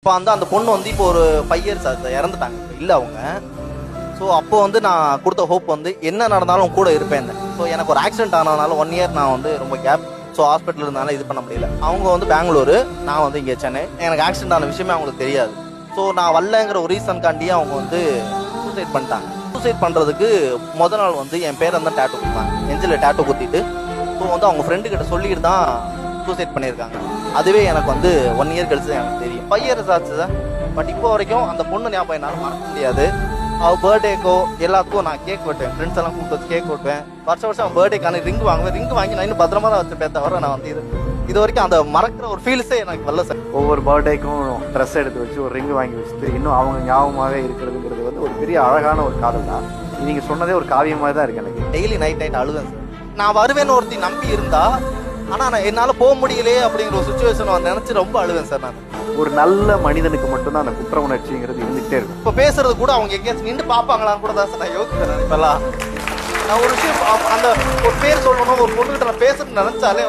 இப்போ அந்த பொண்ணு வந்து இப்போ ஒரு 5 இயர்ஸ் ஆச்சு, இறந்துட்டாங்க. இப்போ இல்லை அவங்க. ஸோ அப்போ வந்து நான் கொடுத்த ஹோப் வந்து என்ன நடந்தாலும் கூட இருப்பேன். ஸோ எனக்கு ஒரு ஆக்சிடென்ட் ஆனதுனால 1 இயர் நான் வந்து ரொம்ப கேப். ஸோ ஹாஸ்பிட்டல் இருந்தாலும் இது பண்ண முடியல. அவங்க வந்து பெங்களூரு, நான் வந்து இங்கே சென்னை. எனக்கு ஆக்சிடென்ட் ஆன விஷயமே அவங்களுக்கு தெரியாது. ஸோ நான் வரலங்கிற ஒரு ரீசன்காண்டியே அவங்க வந்து சூசைட் பண்ணிட்டாங்க. சூசைட் பண்ணுறதுக்கு முதல் நாள் வந்து என் பேரை தான் டேட்டோ கொடுத்தாங்க, நெஞ்சில் டேட்டோ குத்திட்டு. ஸோ வந்து அவங்க ஃப்ரெண்டு கிட்ட சொல்லிட்டு தான் சூசைட் பண்ணியிருக்காங்க. அதுவே எனக்கு வந்து 1 இயர் கழிச்சு தான் எனக்கு தெரியும். 5 இயர்ஸ் ஆச்சு சார். பட் இப்போ வரைக்கும் அந்த பொண்ணு ஞாபகம் என்னால் மறக்க முடியாது. அவள் பர்த்டேக்கோ எல்லாத்துக்கும் நான் கேக் வெட்டுவேன், ஃப்ரெண்ட்ஸ் எல்லாம் கூப்பிட்டு வச்சு கேக் வெட்டுவேன். வருஷம் அவன் பர்த்டேக்கான ரிங் வாங்குவேன். ரிங் வாங்கி நான் இன்னும் பத்திரமா தான் வச்சுப்பேன். தவிர நான் வந்து இது வரைக்கும் அந்த மறக்கிற ஒரு ஃபீல்ஸே எனக்கு வரல சார். ஒவ்வொரு பர்த்டேக்கும் ட்ரெஸ் எடுத்து வச்சு ஒரு ரிங் வாங்கி வச்சுட்டு இன்னும் அவங்க ஞாபகமாகவே இருக்கிறதுங்கிறது வந்து ஒரு பெரிய அழகான ஒரு காதல் தான். நீங்கள் சொன்னதே ஒரு காவியமாக தான் இருக்கு எனக்கு. டெய்லி நைட் அழுவேன் சார். நான் வருவேன்னு ஒருத்தி நம்பி இருந்தா, ஆனால் நான் என்னால் போக முடியலையே அப்படிங்கிற ஒரு சுச்சுவேஷன் நினச்சி ரொம்ப அழுவேன் சார். நான் ஒரு நல்ல மனிதனுக்கு மட்டும்தான் அந்த குற்ற உணர்ச்சிங்கிறது இருந்துகிட்டே இருக்கும். இப்போ பேசுறது கூட அவங்க எங்கேயாச்சும் நின்று பார்ப்பாங்களான்னு கூட தான் சார் நான் யோசிக்கிறேன். இப்பெல்லாம் நான் ஒரு விஷயம் அந்த ஒரு பேர் சொல்லணும், ஒரு பொண்ணுகிட்ட நான் பேசணும்னு நினைச்சாலே